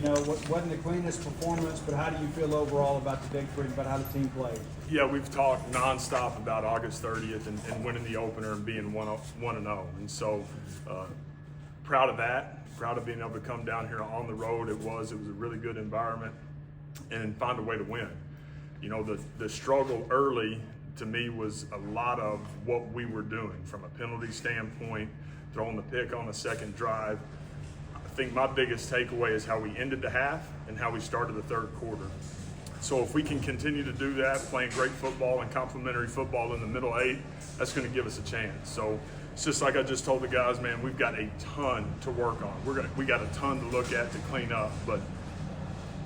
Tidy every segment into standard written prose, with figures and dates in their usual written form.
know, wasn't the cleanest performance, but how do you feel overall about the victory and about how the team played? Yeah, we've talked nonstop about August 30th and winning the opener and being 1-0. And so proud of that, proud of being able to come down here on the road. It was a really good environment and find a way to win. You know, the struggle early to me was a lot of what we were doing from a penalty standpoint, throwing the pick on the second drive. I think my biggest takeaway is how we ended the half and how we started the third quarter. So if we can continue to do that, playing great football and complementary football in the middle eight, that's going to give us a chance. So it's just like I just told the guys, man, we've got a ton to work on. We got a ton to look at to clean up, but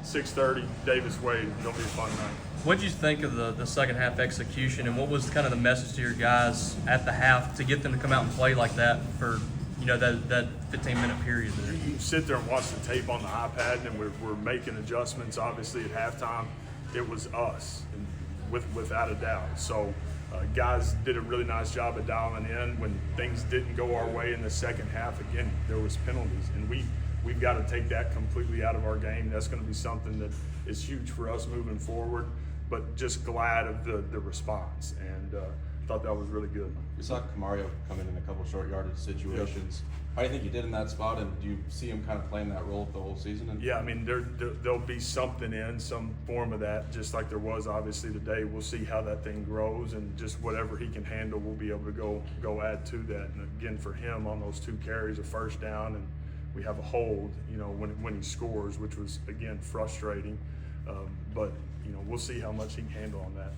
6:30, Davis Wade, going to be a fun night. What did you think of the second half execution, and what was kind of the message to your guys at the half to get them to come out and play like that for, you know, that 15-minute period there? You sit there and watch the tape on the iPad, and we're making adjustments. Obviously, at halftime, it was us, without a doubt. So guys did a really nice job of dialing in. When things didn't go our way in the second half, again, there was penalties, and we've got to take that completely out of our game. That's going to be something that is huge for us moving forward, but just glad of the response, and thought that was really good. We saw Camario come in a couple short yardage situations. Yep. How do you think he did in that spot, and do you see him kind of playing that role the whole season? Yeah, I mean, there'll be something in some form of that, just like there was obviously today. We'll see how that thing grows, and just whatever he can handle, we'll be able to go add to that. And again, for him on those 2 carries, a first down, and we have a hold, you know, when he scores, which was again frustrating. But you know, we'll see how much he can handle on that.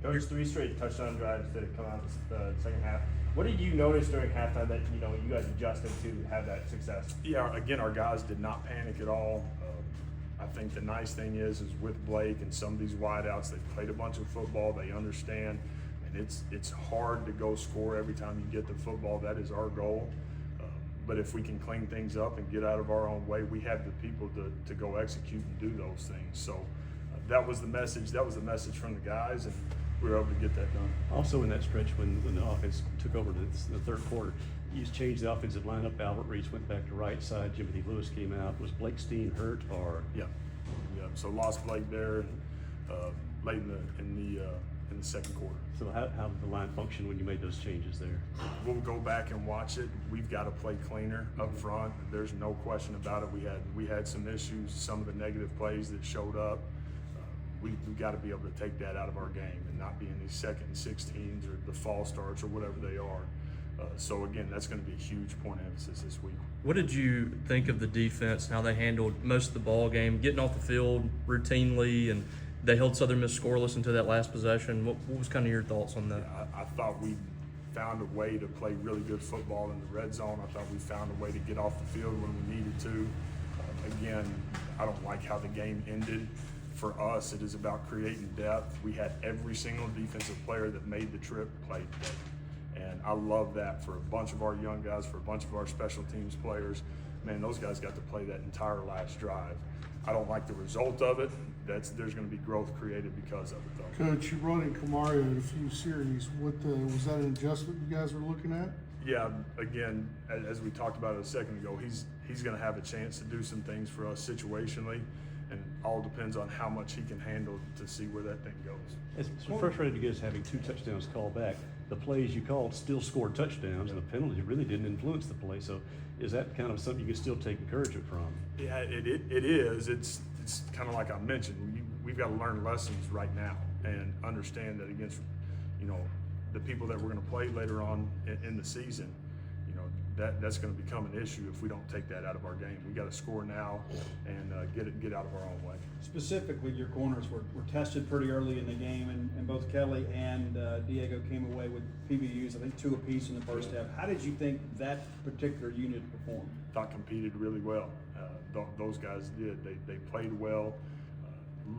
Coach, 3 straight touchdown drives that have come out of the second half. What did you notice during halftime that, you know, you guys adjusted to have that success? Yeah, again, our guys did not panic at all. I think the nice thing is with Blake and some of these wideouts, they've played a bunch of football, they understand, and it's hard to go score every time you get the football. That is our goal. But if we can clean things up and get out of our own way, we have the people to go execute and do those things. So that was the message. That was the message from the guys, and we were able to get that done. Also in that stretch when the offense took over the third quarter, you changed the offensive lineup. Albert Reese went back to right side. Jimothy Lewis came out. Was Blake Steen hurt or? Yeah. So lost Blake there and late in the second quarter. So how did the line function when you made those changes there? We'll go back and watch it. We've got to play cleaner up front. There's no question about it. We had some issues, some of the negative plays that showed up. We've got to be able to take that out of our game and not be in these 2nd and 16s or the false starts or whatever they are. So again, that's going to be a huge point of emphasis this week. What did you think of the defense and how they handled most of the ball game, getting off the field routinely, and they held Southern Miss scoreless until that last possession? What was kind of your thoughts on that? I thought we found a way to play really good football in the red zone. I thought we found a way to get off the field when we needed to. Again, I don't like how the game ended. For us, it is about creating depth. We had every single defensive player that made the trip play today. And I love that for a bunch of our young guys, for a bunch of our special teams players. Man, those guys got to play that entire last drive. I don't like the result of it. There's going to be growth created because of it, though. Coach, you brought in Camario in a few series. Was that an adjustment you guys were looking at? Yeah, again, as we talked about it a second ago, he's going to have a chance to do some things for us situationally, and all depends on how much he can handle to see where that thing goes. It's frustrating to get us having 2 touchdowns called back. The plays you called still scored touchdowns, and the penalty really didn't influence the play. So is that kind of something you can still take encouragement from? Yeah, it is. It's kind of like I mentioned. We've got to learn lessons right now and understand that against, you know, the people that we're going to play later on in the season, you know, that's going to become an issue if we don't take that out of our game. We got to score now and get out of our own way. Specifically, your corners were tested pretty early in the game, and both Kelly and Diego came away with PBUs, I think 2 apiece in the first half. How did you think that particular unit performed? Thought competed really well. Those guys did. They played well.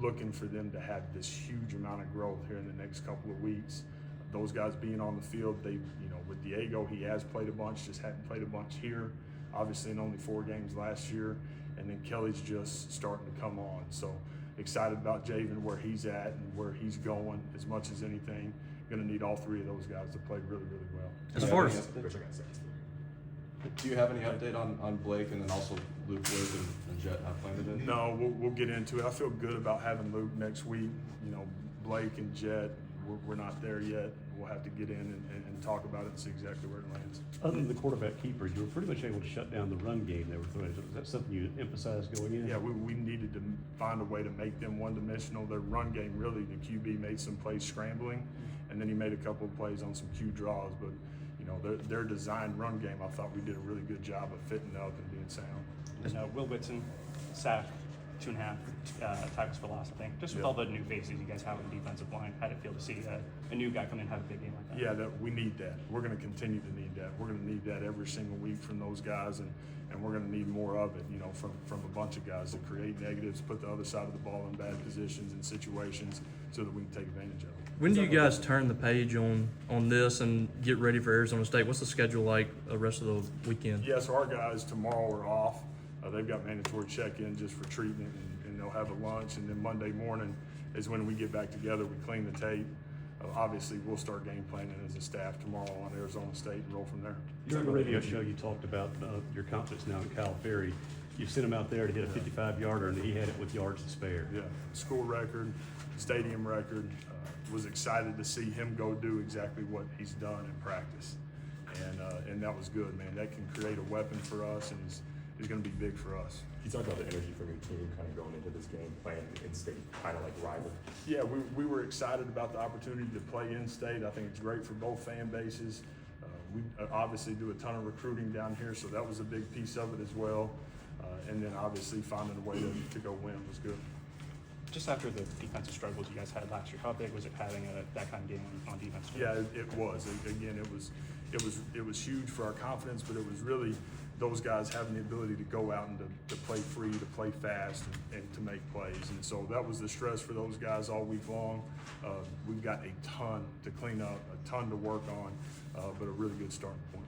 Looking for them to have this huge amount of growth here in the next couple of weeks. Those guys being on the field, with Diego, he has played a bunch, just hadn't played a bunch here. Obviously in only 4 games last year. And then Kelly's just starting to come on. So excited about Javen, where he's at and where he's going as much as anything. Going to need all 3 of those guys to play really, really well. As far as do you have any update on Blake, and then also Luke, Luke, and Jet not playing today? No, we'll get into it. I feel good about having Luke next week. You know, Blake and Jet, we're not there yet. We'll have to get in and talk about it and see exactly where it lands. Other than the quarterback keeper, you were pretty much able to shut down the run game they were throwing. Is that something you emphasized going in? Yeah, we needed to find a way to make them one-dimensional. Their run game, really, the QB made some plays scrambling, and then he made a couple of plays on some Q draws. But, you know, their designed run game, I thought we did a really good job of fitting up and being sound. And Will Whitson, sack, 2.5 tackles for loss, I think. Just with all the new faces you guys have on the defensive line, how'd it feel to see a new guy come in and have a big game like that? Yeah, we need that. We're going to continue to need that. We're going to need that every single week from those guys, and we're going to need more of it, you know, from a bunch of guys that create negatives, put the other side of the ball in bad positions and situations so that we can take advantage of it. When do you guys turn the page on this and get ready for Arizona State? What's the schedule like the rest of the weekend? Yeah, so our guys tomorrow are off. They've got mandatory check-in just for treatment, and they'll have a lunch, and then Monday morning is when we get back together. We clean the tape. Obviously, we'll start game planning as a staff tomorrow on Arizona State and roll from there. During the radio show, you talked about your confidence now in Kyle Ferry. You sent him out there to hit a 55-yarder, and he had it with yards to spare. Yeah, school record, stadium record. Was excited to see him go do exactly what he's done in practice, and that was good, man. That can create a weapon for us, and is going to be big for us. You talked about the energy from your team kind of going into this game, playing in-state, kind of like rival. Yeah, we were excited about the opportunity to play in-state. I think it's great for both fan bases. We obviously do a ton of recruiting down here, so that was a big piece of it as well. And then obviously finding a way to go win was good. Just after the defensive struggles you guys had last year, how big was it having that kind of game on defense? Yeah, it was. Again, it was huge for our confidence, but it was really those guys having the ability to go out and to play free, to play fast, and to make plays. And so that was the stress for those guys all week long. We've got a ton to clean up, a ton to work on, but a really good starting point.